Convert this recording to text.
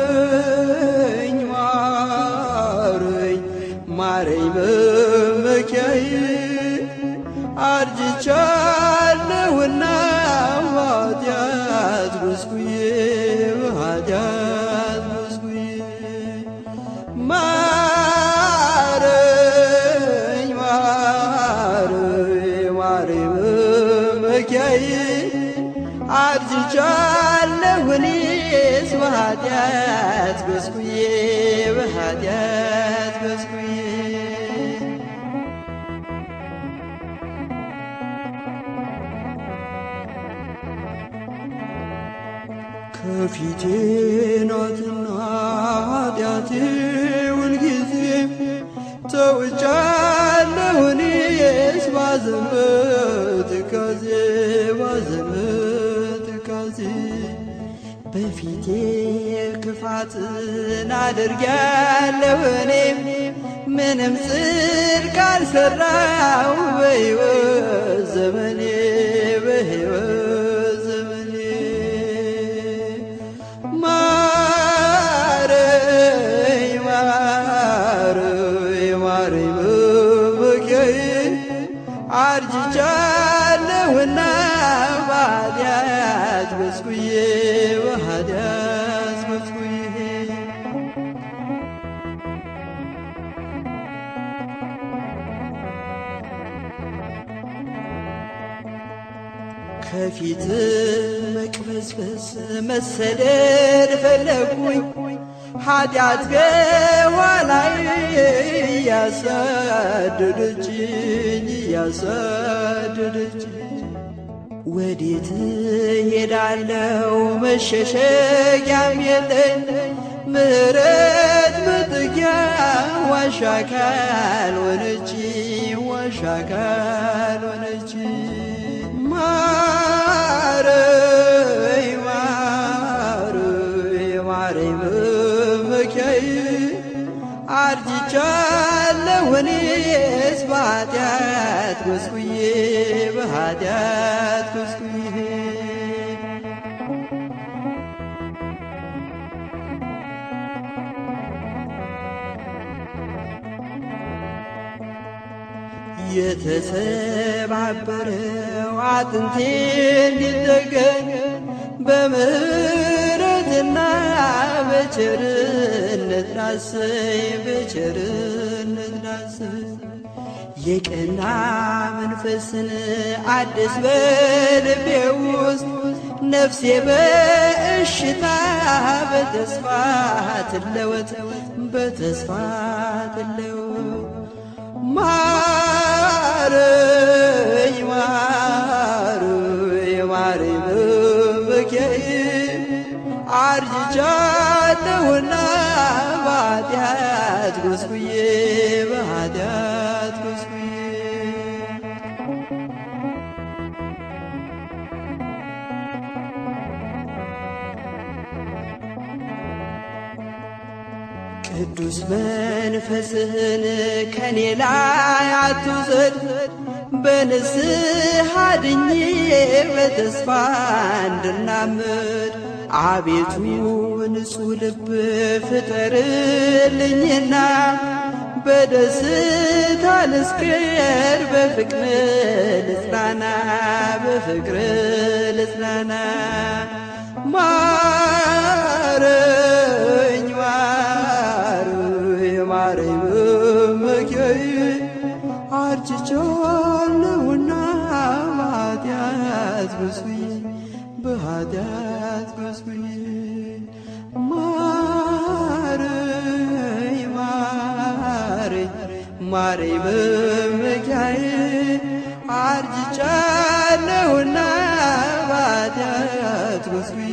ማረኝ ማረኝ ማረኝ በመኪያዬ አርጅቻለሁና በኃጢአት ጎስቁዬ በኃጢአት ጎስቁዬ ማረኝ ማረኝ ማረኝ በመኪያዬ አርጅቻለሁ እኔስ በኃጢአት ጎስቁዬ በኃጢአት ጎስቁዬ ከፊቴ ናትና ኃጢአቴ ሁልጊዜ ተውጫለሁ እኔስ ባዘን በትካዜ ባዘን በትካዜ በፊቴ ክፋትን አድርጌያለሁ እኔም ምንም ጽድቅ አልሰራሁ በሕይወት ዘመኔ በሕይወት ዘመኔ ማረኝ ማረኝ ማረኝ በመኪያዬ አርጅቻለሁና በኃጢአት ጎስቁዬ በኃጢአት ጎስቁዬ ከፊት መቅበዝበዝ መሰደድ ፈለግኩኝ ኃጢአት ከኋላዬ እያሳደደችኝ እያሳደደችኝ ወዴት ሄዳለሁ መሸሸጊያም የለኝ ምሕረት መጠጊያ ዋሻ ካልሆነችኝ ዋሻ ካልሆነችኝ ማረኝ ማረኝ ማረኝ በመኪያዬ አርጅቻለሁ እኔስ በኃጢአት ጎስቁዬ በኃጢአት ጎስቁዬ የተሰባበረው አጥንቴ እንዲጠገን በምሕረትና በቸርነት ዳሰኝ በቸርነት ዳሰኝ የቀና መንፈስን አድስ በልቤ ውስጥ ነፍሴ በእሽታ በተስፋ ትለወጥ በተስፋ ትለወጥ ማረኝ ማረኝ ማረኝ በመኪያዬ አርጅቻለሁና በኃጢአት ጎስቁዬ በኃጢአት ጎስቁዬ ቅዱስ መንፈስህን ከኔ ላይ አትውሰድ በንስሐ ድኜ በተስፋ እንድናምድ አቤቱ ንጹሕ ልብ ፍጠርልኝና በደስታ ልስክር በፍቅር ልጽናና በፍቅር ልጽናና ማረኝ ማረኝ ማረኝ በመኪያዬ አርጅቻለሁና በኃጢአት ጎስቁዬ በኃጢአት ጎስቁዬ ማረኝ ማረኝ ማረኝ በመኪያዬ አርጅቻለሁና በኃጢአት ጎስቁዬ